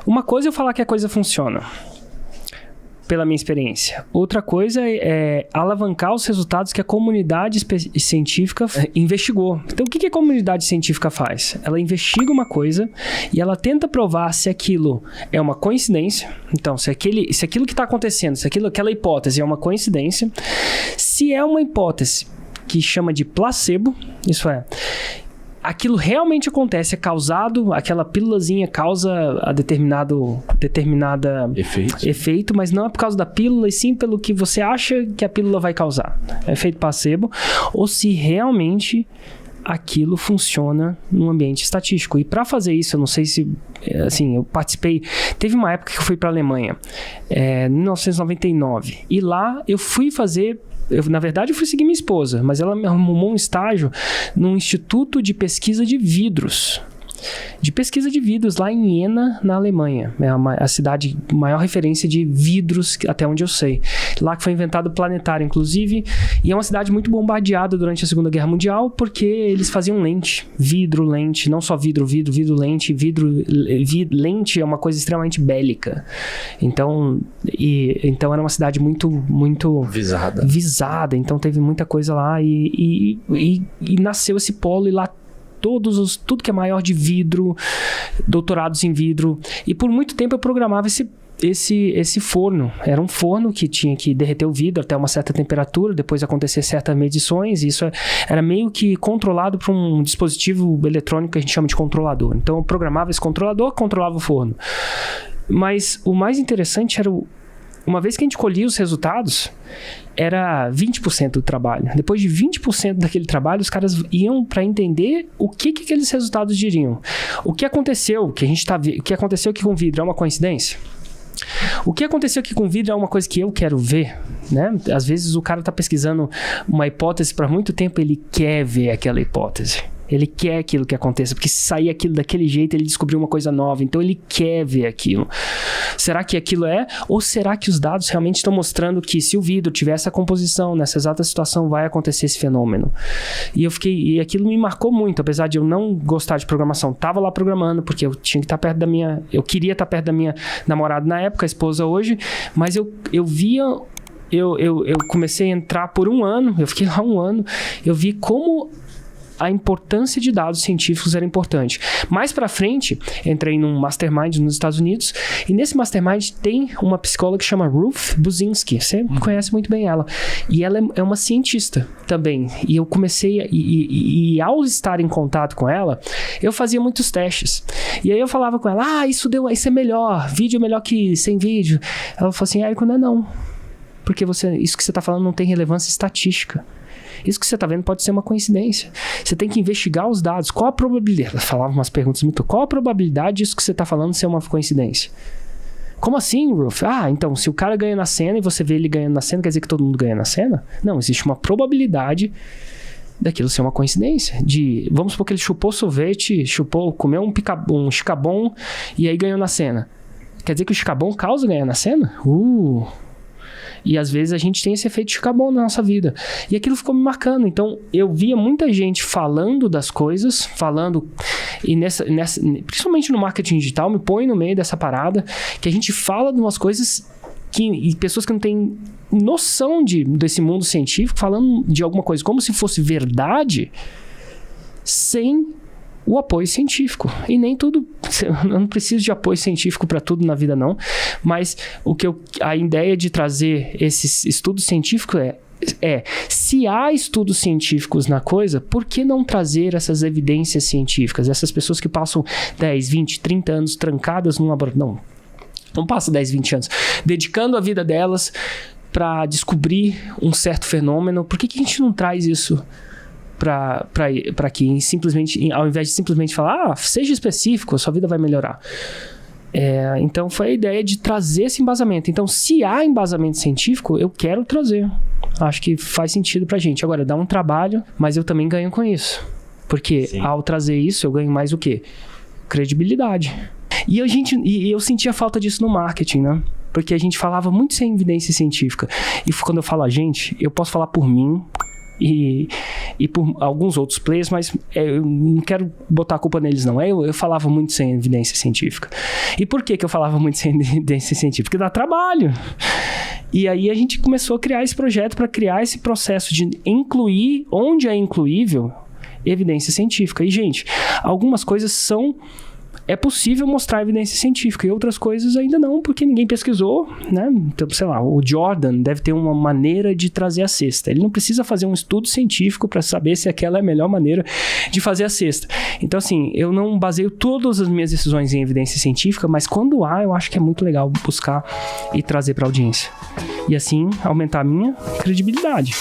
Uma coisa é eu falar que a coisa funciona, pela minha experiência. Outra coisa é alavancar os resultados que a comunidade científica investigou. Então, o que a comunidade científica faz? Ela investiga uma coisa e ela tenta provar se aquilo é uma coincidência. Então, se aquilo que está acontecendo, se aquela hipótese é uma coincidência, se é uma hipótese que chama de placebo, isso é, aquilo realmente acontece, é causado, aquela pílulazinha causa a determinada efeito, mas não é por causa da pílula, e sim pelo que você acha que a pílula vai causar. É efeito placebo, ou se realmente aquilo funciona num ambiente estatístico. E para fazer isso, eu não sei se, assim, eu participei, teve uma época que eu fui para a Alemanha, em 1999, e lá eu fui fazer... na verdade, eu fui seguir minha esposa, mas ela me arrumou um estágio num instituto de pesquisa de vidros. Lá em Jena, na Alemanha. É a cidade maior referência de vidros, até onde eu sei. Lá que foi inventado o planetário, inclusive. E é uma cidade muito bombardeada durante a Segunda Guerra Mundial, porque eles faziam lente. Vidro, lente. Não só vidro, lente. Lente é uma coisa extremamente bélica. Então era uma cidade muito visada. Então teve muita coisa lá. E nasceu esse polo, e lá tudo que é maior de vidro, doutorados em vidro. E por muito tempo eu programava esse forno. Era um forno que tinha que derreter o vidro até uma certa temperatura, depois acontecer certas medições, e isso era meio que controlado por um dispositivo eletrônico que a gente chama de controlador. Então eu programava esse controlador, controlava o forno. Mas o mais interessante era uma vez que a gente colhia os resultados, era 20% do trabalho. Depois de 20% daquele trabalho, os caras iam para entender o que aqueles resultados diriam. O que aconteceu, o que aconteceu aqui com o vidro é uma coincidência? O que aconteceu aqui com o vidro é uma coisa que eu quero ver, né? Às vezes o cara está pesquisando uma hipótese para muito tempo, ele quer ver aquela hipótese. Ele quer aquilo que aconteça, porque se sair aquilo daquele jeito, ele descobriu uma coisa nova. Então, ele quer ver aquilo. Será que aquilo é? Ou será que os dados realmente estão mostrando que se o vidro tiver essa composição, nessa exata situação, vai acontecer esse fenômeno? E aquilo me marcou muito, apesar de eu não gostar de programação. Tava lá programando, porque eu tinha que estar perto eu queria estar perto da minha namorada na época, a esposa hoje, mas eu via... Eu comecei a entrar por um ano, eu fiquei lá um ano, eu vi como a importância de dados científicos era importante. Mais pra frente, entrei num mastermind nos Estados Unidos, e nesse mastermind tem uma psicóloga que chama Ruth Buzinski. Você conhece muito bem ela. E ela é uma cientista também. E eu comecei, e ao estar em contato com ela, eu fazia muitos testes. E aí eu falava com ela, isso é melhor, vídeo é melhor que sem vídeo. Ela falou assim, Érico, não. Porque isso que você está falando não tem relevância estatística. Isso que você está vendo pode ser uma coincidência. Você tem que investigar os dados. Qual a probabilidade? Ela falava umas perguntas muito... Qual a probabilidade disso que você está falando ser uma coincidência? Como assim, Ruth? Então, se o cara ganha na cena e você vê ele ganhando na cena, quer dizer que todo mundo ganha na cena? Não, existe uma probabilidade daquilo ser uma coincidência. Vamos supor que ele chupou sorvete, comeu um chicabon e aí ganhou na cena. Quer dizer que o chicabon causa ganhar na cena? E às vezes a gente tem esse efeito de ficar bom na nossa vida. E aquilo ficou me marcando. Então eu via muita gente falando das coisas, e principalmente no marketing digital, me põe no meio dessa parada, que a gente fala de umas coisas e pessoas que não têm noção desse mundo científico, falando de alguma coisa como se fosse verdade, sem o apoio científico. E nem tudo... Eu não preciso de apoio científico para tudo na vida, não. Mas a ideia de trazer esses estudos científicos se há estudos científicos na coisa, por que não trazer essas evidências científicas? Essas pessoas que passam 10, 20, 30 anos trancadas num laboratório. Não passa 10, 20 anos. Dedicando a vida delas para descobrir um certo fenômeno. Por que a gente não traz isso para que simplesmente, ao invés de simplesmente falar, seja específico, a sua vida vai melhorar. Então foi a ideia de trazer esse embasamento. Então, se há embasamento científico, eu quero trazer. Acho que faz sentido pra gente. Agora, dá um trabalho, mas eu também ganho com isso. Porque ao trazer isso, eu ganho mais o quê? Credibilidade. E eu sentia falta disso no marketing, né? Porque a gente falava muito sem evidência científica. E quando eu falo a gente, eu posso falar por mim e por alguns outros players, mas eu não quero botar a culpa neles, não. Eu falava muito sem evidência científica. E por que eu falava muito sem evidência científica? Porque dá trabalho. E aí a gente começou a criar esse projeto para criar esse processo de incluir, onde é incluível, evidência científica. E, gente, algumas coisas é possível mostrar evidência científica e outras coisas ainda não, porque ninguém pesquisou, né? Então, sei lá, o Jordan deve ter uma maneira de trazer a cesta. Ele não precisa fazer um estudo científico para saber se aquela é a melhor maneira de fazer a cesta. Então, assim, eu não baseio todas as minhas decisões em evidência científica, mas quando há, eu acho que é muito legal buscar e trazer para a audiência. E assim, aumentar a minha credibilidade.